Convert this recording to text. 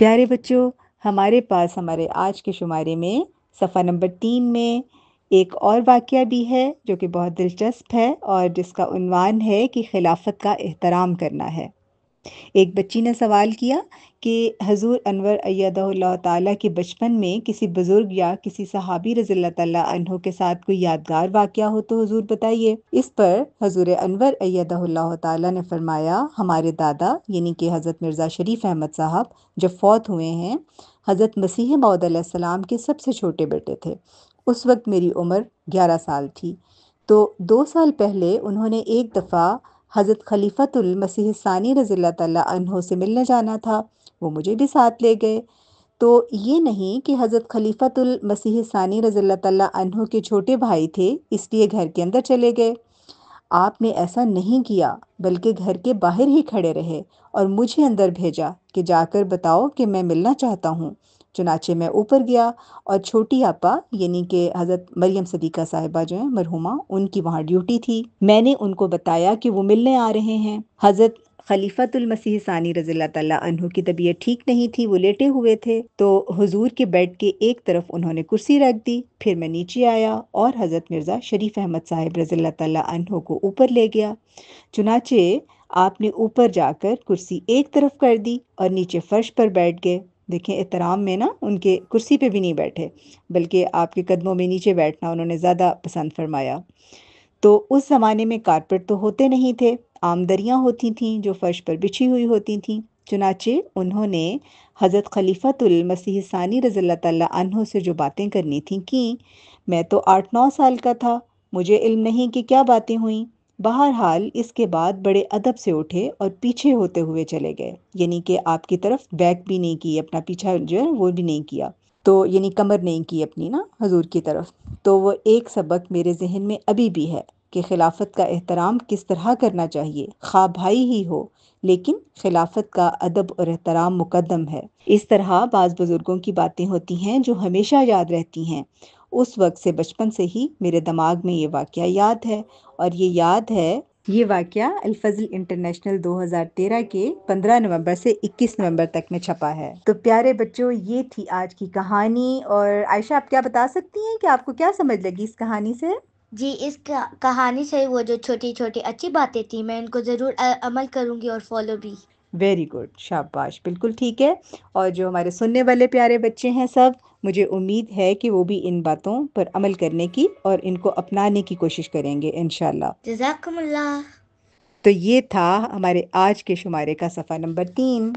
پیارے بچوں، ہمارے پاس ہمارے آج کے شمارے میں صفحہ نمبر 3 میں ایک اور واقعہ بھی ہے جو کہ بہت دلچسپ ہے اور جس کا عنوان ہے کہ خلافت کا احترام کرنا ہے۔ ایک بچی نے سوال کیا کہ حضور انور ایدہ اللہ تعالیٰ کے بچپن میں کسی بزرگ یا کسی صحابی رضی اللہ تعالیٰ عنہ کے ساتھ کوئی یادگار واقعہ ہو تو حضور بتائیے۔ اس پر حضور انور ایدہ اللہ تعالیٰ نے فرمایا، ہمارے دادا یعنی کہ حضرت مرزا شریف احمد صاحب جب فوت ہوئے ہیں، حضرت مسیح موعود علیہ السلام کے سب سے چھوٹے بیٹے تھے۔ اس وقت میری عمر 11 سال تھی، تو 2 سال پہلے انہوں نے ایک دفعہ حضرت خلیفۃ المسیح ثانی رضی اللہ تعالیٰ عنہ سے ملنے جانا تھا، وہ مجھے بھی ساتھ لے گئے۔ تو یہ نہیں کہ حضرت خلیفۃ المسیح ثانی رضی اللہ تعالیٰ عنہ کے چھوٹے بھائی تھے اس لیے گھر کے اندر چلے گئے۔ آپ نے ایسا نہیں کیا، بلکہ گھر کے باہر ہی کھڑے رہے اور مجھے اندر بھیجا کہ جا کر بتاؤ کہ میں ملنا چاہتا ہوں۔ چنانچہ میں اوپر گیا اور چھوٹی آپا یعنی کہ حضرت مریم صدیقہ صاحبہ جو ہیں مرحومہ، ان کی وہاں ڈیوٹی تھی۔ میں نے ان کو بتایا کہ وہ ملنے آ رہے ہیں۔ حضرت خلیفۃ المسیح ثانی رضی اللہ تعالیٰ عنہ کی طبیعت ٹھیک نہیں تھی، وہ لیٹے ہوئے تھے، تو حضور کے بیڈ کے ایک طرف انہوں نے کرسی رکھ دی۔ پھر میں نیچے آیا اور حضرت مرزا شریف احمد صاحب رضی اللہ تعالیٰ عنہ کو اوپر لے گیا۔ چنانچہ آپ نے اوپر جا کر کرسی ایک طرف کر دی اور نیچے فرش پر بیٹھ گئے۔ دیکھیں احترام میں نا ان کے کرسی پہ بھی نہیں بیٹھے، بلکہ آپ کے قدموں میں نیچے بیٹھنا انہوں نے زیادہ پسند فرمایا۔ تو اس زمانے میں کارپیٹ تو ہوتے نہیں تھے، عام دریاں ہوتی تھیں جو فرش پر بچھی ہوئی ہوتی تھیں۔ چنانچہ انہوں نے حضرت خلیفۃ المسیح ثانی رضی اللہ تعالیٰ عنہ سے جو باتیں کرنی تھیں کیں۔ میں تو 8-9 سال کا تھا، مجھے علم نہیں کہ کیا باتیں ہوئیں۔ بہرحال اس کے بعد بڑے ادب سے اٹھے اور پیچھے ہوتے ہوئے چلے گئے، یعنی کہ آپ کی طرف بیک بھی نہیں کی، اپنا پیچھا جو ہے وہ بھی نہیں کیا، تو یعنی کمر نہیں کی اپنی نا حضور کی طرف۔ تو وہ ایک سبق میرے ذہن میں ابھی بھی ہے کہ خلافت کا احترام کس طرح کرنا چاہیے، خواہ بھائی ہی ہو، لیکن خلافت کا ادب اور احترام مقدم ہے۔ اس طرح بعض بزرگوں کی باتیں ہوتی ہیں جو ہمیشہ یاد رہتی ہیں۔ اس وقت سے بچپن سے ہی میرے دماغ میں یہ واقعہ یاد ہے، اور یہ واقعہ الفضل انٹرنیشنل 2013 کے 15 نومبر سے 21 نومبر تک میں چھپا ہے۔ تو پیارے بچوں، یہ تھی آج کی کہانی، اور عائشہ آپ کیا بتا سکتی ہیں کہ آپ کو کیا سمجھ لگی اس کہانی سے؟ جی، اس کہانی سے وہ جو چھوٹی چھوٹی اچھی باتیں تھیں میں ان کو ضرور عمل کروں گی اور فالو بھی۔ ویری گڈ، شاباش، بالکل ٹھیک ہے۔ اور جو ہمارے سننے والے پیارے بچے ہیں سب، مجھے امید ہے کہ وہ بھی ان باتوں پر عمل کرنے کی اور ان کو اپنانے کی کوشش کریں گے انشاءاللہ۔ جزاکم اللہ۔ تو یہ تھا ہمارے آج کے شمارے کا صفحہ نمبر 3۔